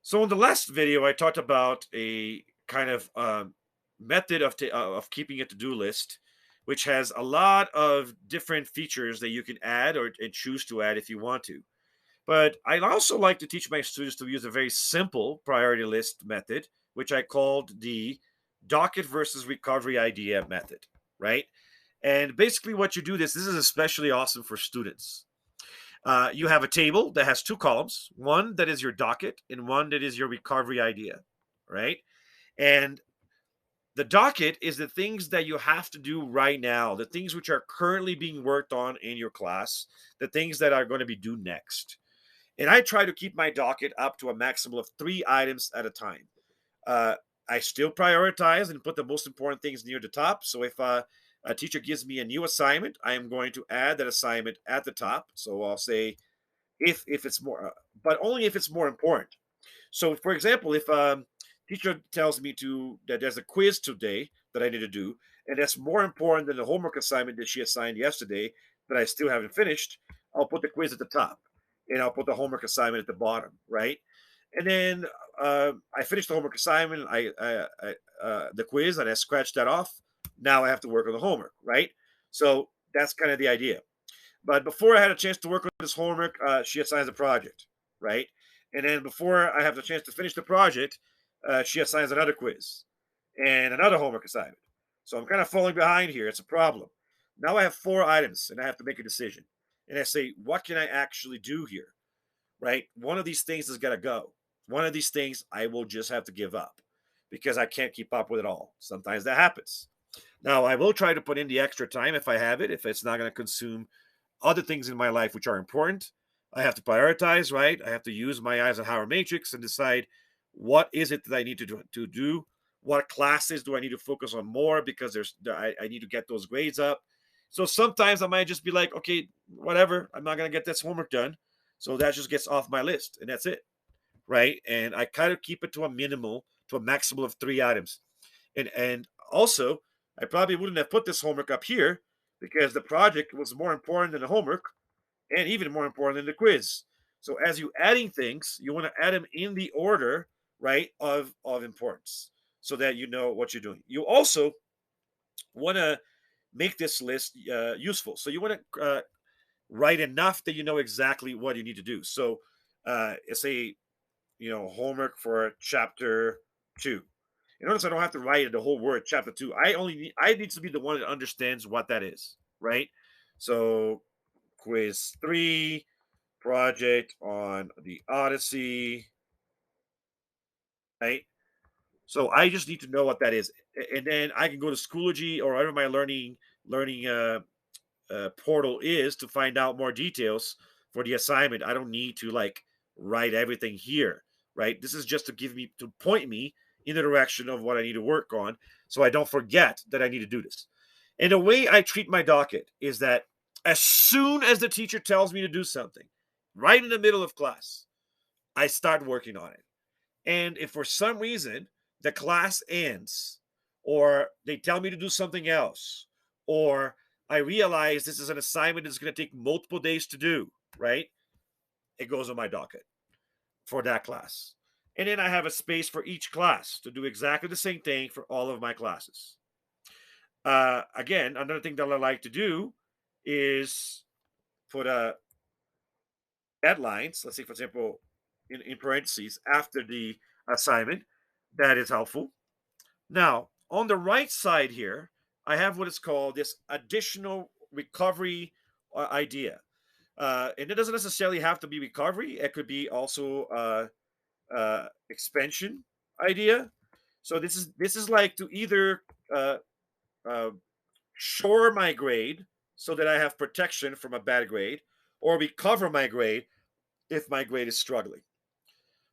So in the last video, I talked about a kind of method of keeping a to-do list, which has a lot of different features that you can add or and choose to add if you want to. But I also like to teach my students to use a very simple priority list method, which I called the docket versus recovery idea method, right? And basically, what you do this is especially awesome for students. You have a table that has two columns, one that is your docket and one that is your recovery idea, right? And the docket is the things that you have to do right now, the things which are currently being worked on in your class, the things that are going to be due next. And I try to keep my docket up to a maximum of 3 items at a time. Uh, I still prioritize and put the most important things near the top. So if a teacher gives me a new assignment, I am going to add that assignment at the top. So I'll say if it's more, but only if it's more important. So, for example, if teacher tells me to that there's a quiz today that I need to do, and that's more important than the homework assignment that she assigned yesterday that I still haven't finished, I'll put the quiz at the top, and I'll put the homework assignment at the bottom, right? And then I finished the homework assignment, the quiz, and I scratched that off. Now I have to work on the homework, right? So that's kind of the idea. But before I had a chance to work on this homework, she assigns a project, right? And then before I have the chance to finish the project, she assigns another quiz and another homework assignment. So I'm kind of falling behind here. It's a problem. Now I have 4 items and I have to make a decision. And I say, what can I actually do here? Right? One of these things has got to go. One of these things I will just have to give up because I can't keep up with it all. Sometimes that happens. Now, I will try to put in the extra time if I have it, if it's not going to consume other things in my life which are important. I have to prioritize, right? I have to use my Eisenhower matrix and decide what is it that I need to do. What classes do I need to focus on more because I need to get those grades up. So sometimes I might just be like, okay, whatever, I'm not going to get this homework done. So that just gets off my list and that's it, right? And I kind of keep it to a minimal, to a maximum of 3 items. And also, I probably wouldn't have put this homework up here because the project was more important than the homework and even more important than the quiz. So as you adding things, you want to add them in the order, right, of importance so that you know what you're doing. You also want to make this list useful. So you want to write enough that you know exactly what you need to do. So say, homework for chapter 2. Notice I don't have to write the whole word chapter 2. I need to be the one that understands what that is, right? So quiz 3, project on the Odyssey, right? So I just need to know what that is, and then I can go to Schoology or whatever my learning portal is to find out more details for the assignment. I don't need to like write everything here, right? This is just to point me in the direction of what I need to work on so I don't forget that I need to do this. And the way I treat my docket is that as soon as the teacher tells me to do something, right in the middle of class, I start working on it. And if for some reason the class ends, or they tell me to do something else, or I realize this is an assignment that's going to take multiple days to do, right? It goes on my docket for that class. And then I have a space for each class to do exactly the same thing for all of my classes. Again, another thing that I like to do is put a deadlines. Let's say, for example, in parentheses after the assignment. That is helpful. Now, on the right side here, I have what is called this additional recovery idea. And it doesn't necessarily have to be recovery. It could be also expansion idea. So this is like to either uh, uh, shore my grade so that I have protection from a bad grade, or recover my grade if my grade is struggling.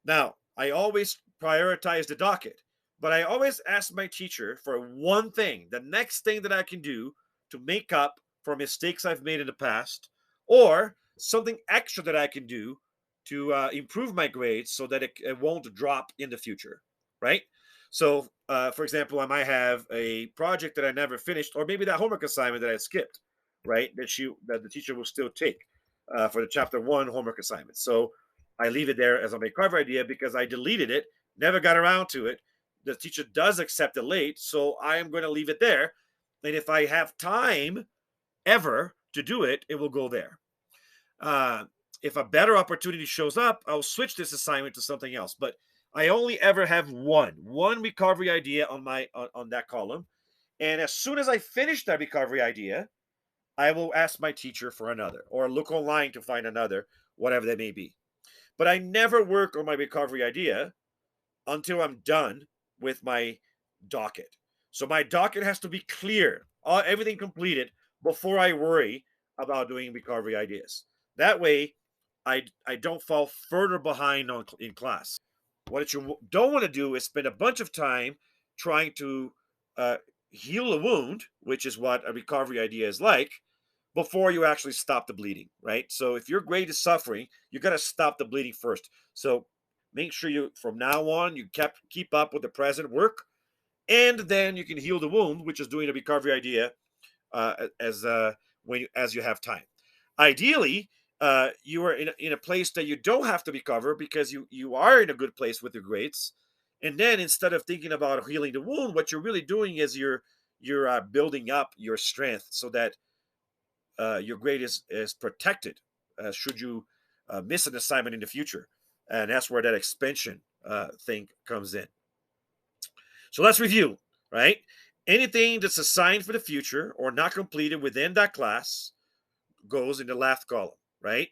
Now, I always prioritize the docket, but I always ask my teacher for one thing, the next thing that I can do to make up for mistakes I've made in the past, or something extra that I can do to improve my grades so that it won't drop in the future, right? So, for example, I might have a project that I never finished, or maybe that homework assignment that I skipped, right? That the teacher will still take for the chapter 1 homework assignment. So I leave it there as a recovery idea because I deleted it, never got around to it. The teacher does accept it late, so I am going to leave it there. And if I have time ever to do it, it will go there. Uh, if a better opportunity shows up, I'll switch this assignment to something else. But I only ever have one recovery idea on my on that column. And as soon as I finish that recovery idea, I will ask my teacher for another or look online to find another, whatever that may be. But I never work on my recovery idea until I'm done with my docket. So my docket has to be clear, everything completed before I worry about doing recovery ideas. That way, I don't fall further behind in class. What you don't want to do is spend a bunch of time trying to uh, heal a wound, which is what a recovery idea is like, before you actually stop the bleeding, right? So if your grade is suffering, you got to stop the bleeding first. So make sure you, from now on, you keep up with the present work, and then you can heal the wound, which is doing a recovery idea as as you have time. Ideally, you are in a place that you don't have to recover because you are in a good place with your grades. And then instead of thinking about healing the wound, what you're really doing is you're building up your strength so that your grade is protected should you miss an assignment in the future, and that's where that expansion thing comes in. So let's review, right? Anything that's assigned for the future or not completed within that class goes in the left column, right?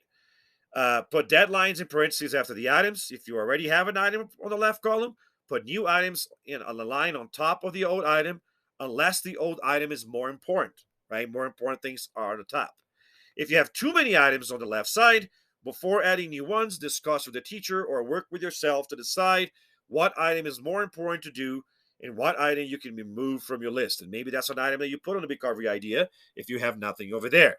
Put deadlines in parentheses after the items. If you already have an item on the left column, put new items in on the line on top of the old item, unless the old item is more important, right? More important things are on the top. If you have too many items on the left side, before adding new ones, discuss with the teacher or work with yourself to decide what item is more important to do and what item you can remove from your list. And maybe that's an item that you put on the recovery idea if you have nothing over there.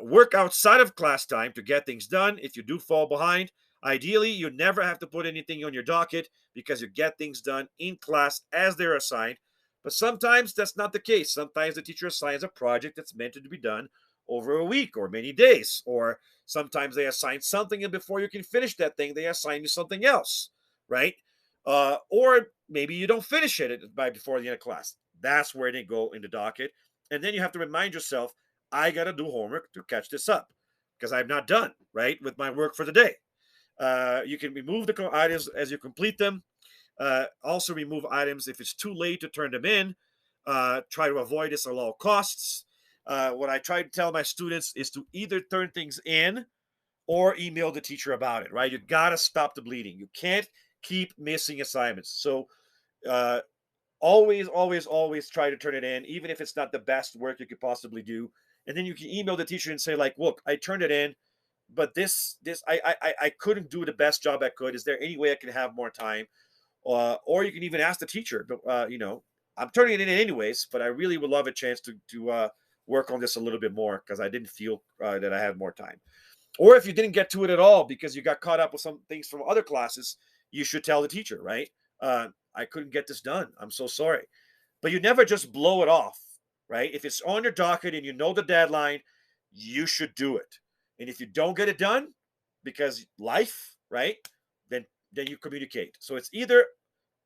Work outside of class time to get things done. If you do fall behind, ideally, you never have to put anything on your docket because you get things done in class as they're assigned. But sometimes that's not the case. Sometimes the teacher assigns a project that's meant to be done over a week or many days. Or sometimes they assign something, and before you can finish that thing, they assign you something else, right? Or maybe you don't finish it by before the end of class. That's where they go in the docket. And then you have to remind yourself, I got to do homework to catch this up because I'm not done, right, with my work for the day. You can remove the items as you complete them. Also remove items if it's too late to turn them in. Try to avoid this at all costs. What I try to tell my students is to either turn things in or email the teacher about it, right? You got to stop the bleeding. You can't keep missing assignments. So uh, always try to turn it in, even if it's not the best work you could possibly do. And then you can email the teacher and say, like, look, I turned it in, but I couldn't do the best job I could. Is there any way I can have more time? Or you can even ask the teacher, I'm turning it in anyways, but I really would love a chance to work on this a little bit more because I didn't feel that I had more time. Or if you didn't get to it at all because you got caught up with some things from other classes, you should tell the teacher, right? I couldn't get this done. I'm so sorry. But you never just blow it off, right? If it's on your docket and you know the deadline, you should do it. And if you don't get it done because life, right? Then you communicate. So it's either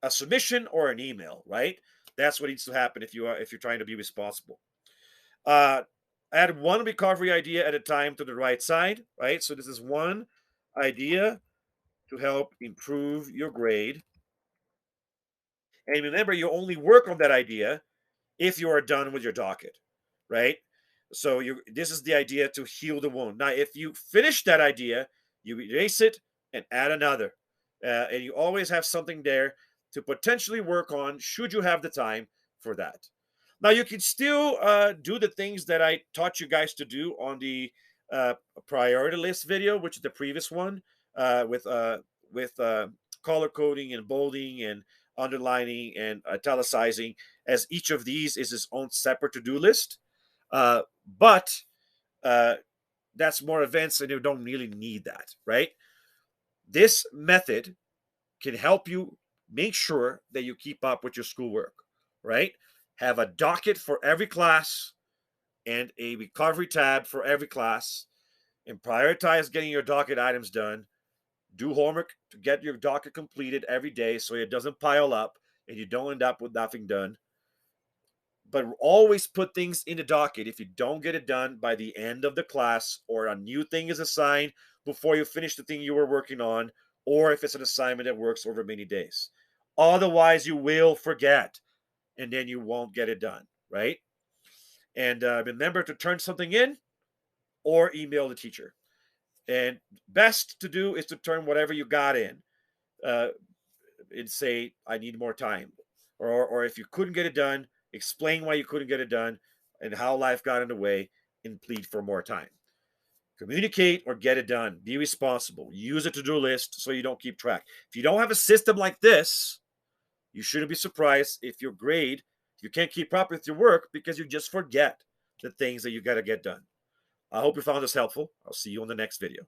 a submission or an email, right? That's what needs to happen if you're trying to be responsible. Uh, add one recovery idea at a time to the right side, right? So this is one idea to help improve your grade. And remember, you only work on that idea if you are done with your docket, right? So this is the idea to heal the wound. Now, if you finish that idea, you erase it and add another. And you always have something there to potentially work on should you have the time for that. Now, you can still do the things that I taught you guys to do on the uh, priority list video, which is the previous one, with color coding and bolding and underlining and italicizing, as each of these is its own separate to-do list. But uh, that's more advanced and you don't really need that, right? This method can help you make sure that you keep up with your schoolwork, right? Have a docket for every class and a recovery tab for every class, and prioritize getting your docket items done Do homework to get your docket completed every day so it doesn't pile up and you don't end up with nothing done. But always put things in the docket if you don't get it done by the end of the class, or a new thing is assigned before you finish the thing you were working on, or if it's an assignment that works over many days. Otherwise, you will forget and then you won't get it done, right? And remember to turn something in or email the teacher. And best to do is to turn whatever you got in uh, and say, I need more time. Or if you couldn't get it done, explain why you couldn't get it done and how life got in the way and plead for more time. Communicate or get it done. Be responsible. Use a to-do list so you don't keep track. If you don't have a system like this, you shouldn't be surprised if your grade, you can't keep up with your work because you just forget the things that you got to get done. I hope you found this helpful. I'll see you on the next video.